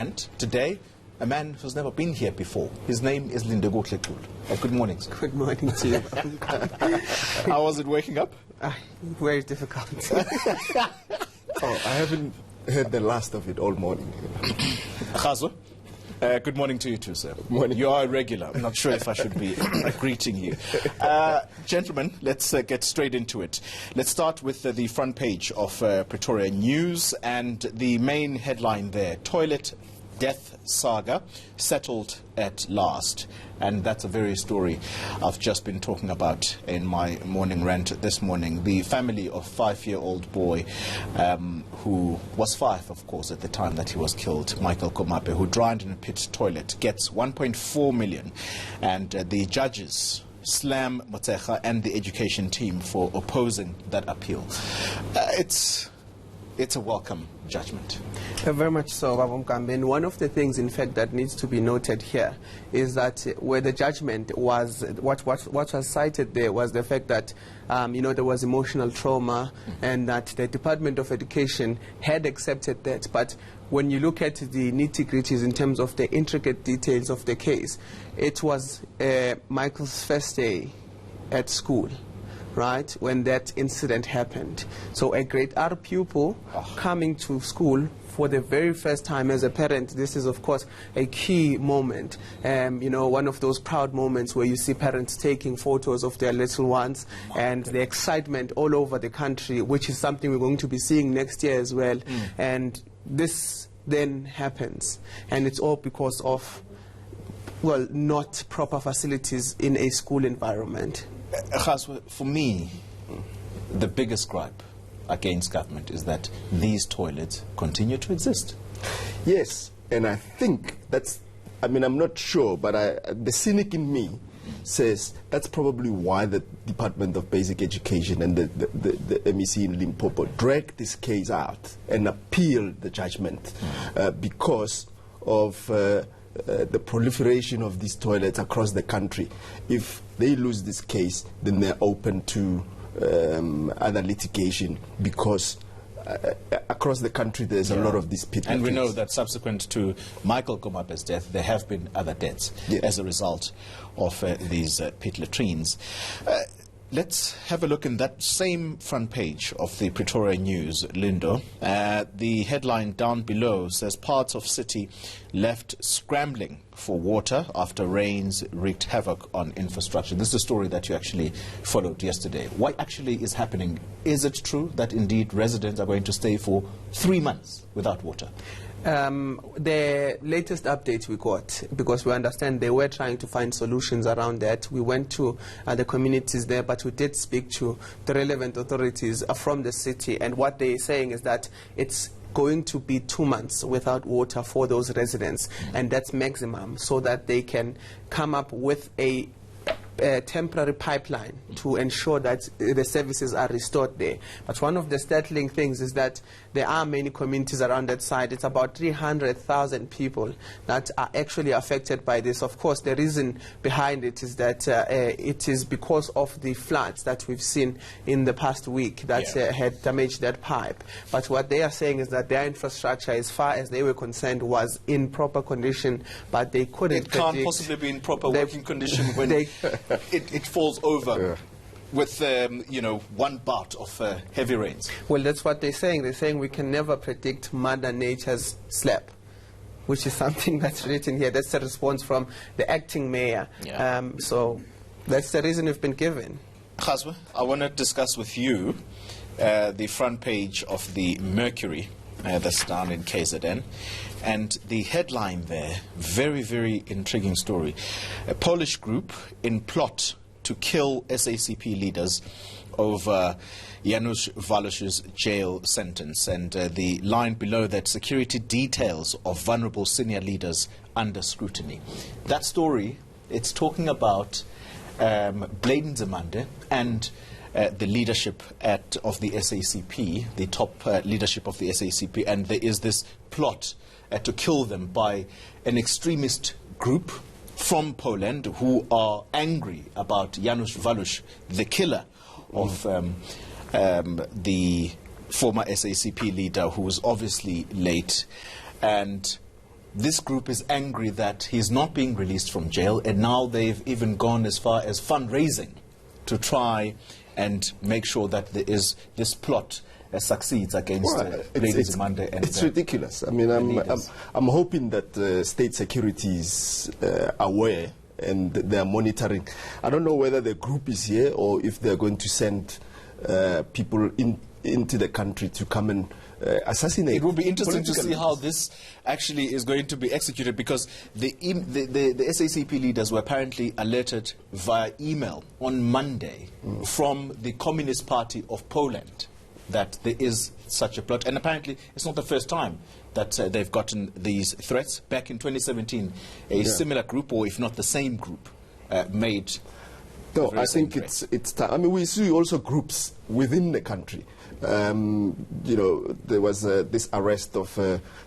And today, a man who's never been here before. His name is Linda. Good morning, sir. Good morning to you. How was it waking up? Very difficult. I haven't heard the last of it all morning. Xoli, good morning to you too, sir. Good morning. You are a regular. I'm not sure if I should be greeting you. Gentlemen, let's get straight into it. Let's start with the front page of Pretoria News and the main headline there, Toilet Death Saga settled at last. And that's a very story I've just been talking about in my morning rant this morning. The family of 5-year-old boy who was 5, of course, at the time that he was killed, Michael Komape, who drowned in a pit toilet, gets 1.4 million. And the judges slam Motsekga and the education team for opposing that appeal. It's a welcome judgment. Very much so, Babam Kambe. And one of the things, in fact, that needs to be noted here is that where the judgment was, what was cited there was the fact that, there was emotional trauma and that the Department of Education had accepted that. But when you look at the nitty-gritties in terms of the intricate details of the case, it was Michael's first day at school, right, when that incident happened. So a grade R pupil coming to school for the very first time as a parent, this is of course a key moment. One of those proud moments where you see parents taking photos of their little ones and the excitement all over the country, which is something we're going to be seeing next year as well. And this then happens, and it's all because of, well, not proper facilities in a school environment. Xoli, for me, the biggest gripe against government is that these toilets continue to exist. Yes, and I think that's, I'm not sure, but the cynic in me says that's probably why the Department of Basic Education and the MEC in Limpopo dragged this case out and appealed the judgment because of the proliferation of these toilets across the country. If they lose this case, then they're open to other litigation because across the country there's a lot of these pit And we know that subsequent to Michael Komape's death, there have been other deaths as a result of these pit latrines. Let's have a look in that same front page of the Pretoria News, Lindo. The headline down below says parts of city left scrambling for water after rains wreaked havoc on infrastructure. This is a story that you actually followed yesterday. What actually is happening? Is it true that indeed residents are going to stay for 3 months without water? The latest update we got, because we understand they were trying to find solutions around that, we went to the communities there, but we did speak to the relevant authorities from the city, and what they're saying is that it's going to be 2 months without water for those residents, and that's maximum, so that they can come up with a temporary pipeline to ensure that the services are restored there. But one of the startling things is that there are many communities around that side. It's about 300,000 people that are actually affected by this. Of course, the reason behind it is that it is because of the floods that we've seen in the past week that had damaged that pipe. But what they are saying is that their infrastructure, as far as they were concerned, was in proper condition, but they couldn't It can't possibly be in proper working condition when it falls over with, one bout of heavy rains. Well, that's what they're saying. They're saying we can never predict Mother Nature's slap, which is something that's written here. That's the response from the acting mayor. So that's the reason we've been given. Xoli, I want to discuss with you the front page of the Mercury that's down in KZN. And the headline there, very, very intriguing story. A Polish group in plot to kill SACP leaders over Janusz Walusz's jail sentence. And the line below that, security details of vulnerable senior leaders under scrutiny. That story, it's talking about Bladen Zemande and the leadership of the SACP, the top leadership of the SACP, and there is this plot to kill them by an extremist group from Poland who are angry about Janusz Walusz, the killer of the former SACP leader who was obviously late. And this group is angry that he's not being released from jail, and now they've even gone as far as fundraising to try and make sure that there is this plot succeeds against Ladies Monday. And it's ridiculous. I mean, I'm hoping that state security is aware and they are monitoring. I don't know whether the group is here or if they're going to send people into the country to come and assassinate. It will be interesting to see how this actually is going to be executed, because the SACP leaders were apparently alerted via email on Monday from the Communist Party of Poland that there is such a plot. And apparently it's not the first time that they've gotten these threats. Back in 2017, a similar group, or if not the same group, made... No, I think it's time. I mean, we see also groups within the country. You know, there was this arrest of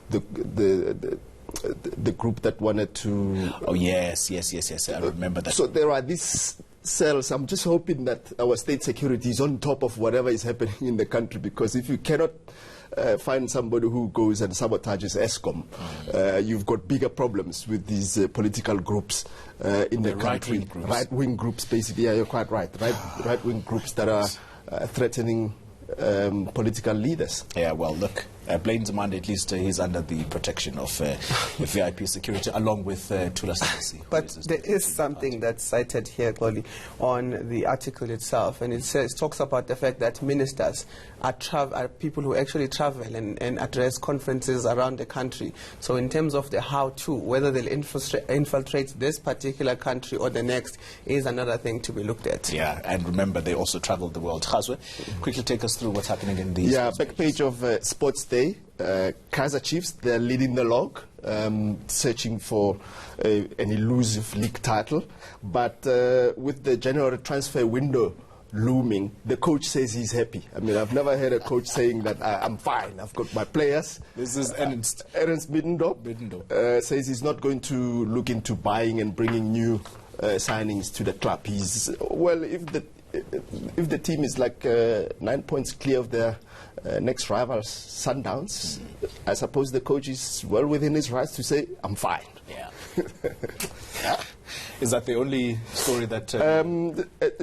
the group that wanted to... Oh, yes, I remember that. So there are these cells. I'm just hoping that our state security is on top of whatever is happening in the country, because if you cannot find somebody who goes and sabotages ESCOM, you've got bigger problems with these political groups in the country. Right-wing groups, basically. Yeah, you're quite right. Right-wing groups that are threatening political leaders. Yeah, well, look, Blaine Zamanda, at least he's under the protection of VIP security, along with Tula Sangasi. But there is something that's cited here, Xoli, on the article itself, and it talks about the fact that ministers are people who actually travel and address conferences around the country. So in terms of the how-to, whether they'll infiltrate this particular country or the next is another thing to be looked at. Yeah, and remember, they also traveled the world. Khazwe, quickly take us through what's happening in these... Yeah, back page of Sports Day. Kaizer Chiefs, they're leading the log, searching for an elusive league title. But with the January transfer window looming, the coach says he's happy. I mean, I've never heard a coach saying that I'm fine, I've got my players. This is Ernst Middendorp. Says he's not going to look into buying and bringing new signings to the club. He's, well, if the team is like 9 points clear of their next rivals, Sundowns, I suppose the coach is well within his rights to say, I'm fine. Yeah. Is that the only story that...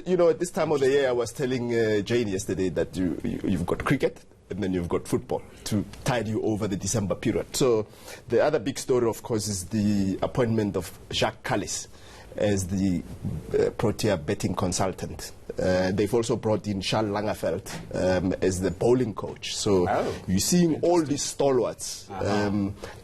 you know, at this time of the year, I was telling Jane yesterday that you've got cricket and then you've got football to tide you over the December period. So the other big story, of course, is the appointment of Jacques Kallis as the Protea betting consultant. They've also brought in Charles Langerfeld as the bowling coach. So you're seeing all these stalwarts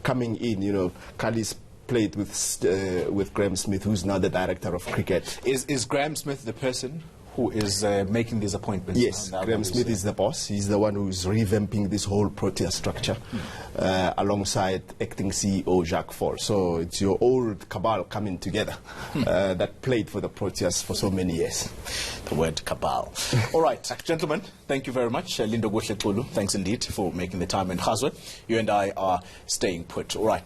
coming in. You know, Kallis played with Graham Smith, who's now the director of cricket. Is Graham Smith the person who is making these appointments? Yes, Graham Smith is the boss. He's the one who's revamping this whole Protea structure alongside acting CEO Jacques Fall. So it's your old cabal coming together that played for the Proteas for so many years. The word cabal. All right, gentlemen, thank you very much. Lindo Guhle Tulu, thanks indeed for making the time. And Khazwe, you and I are staying put. All right.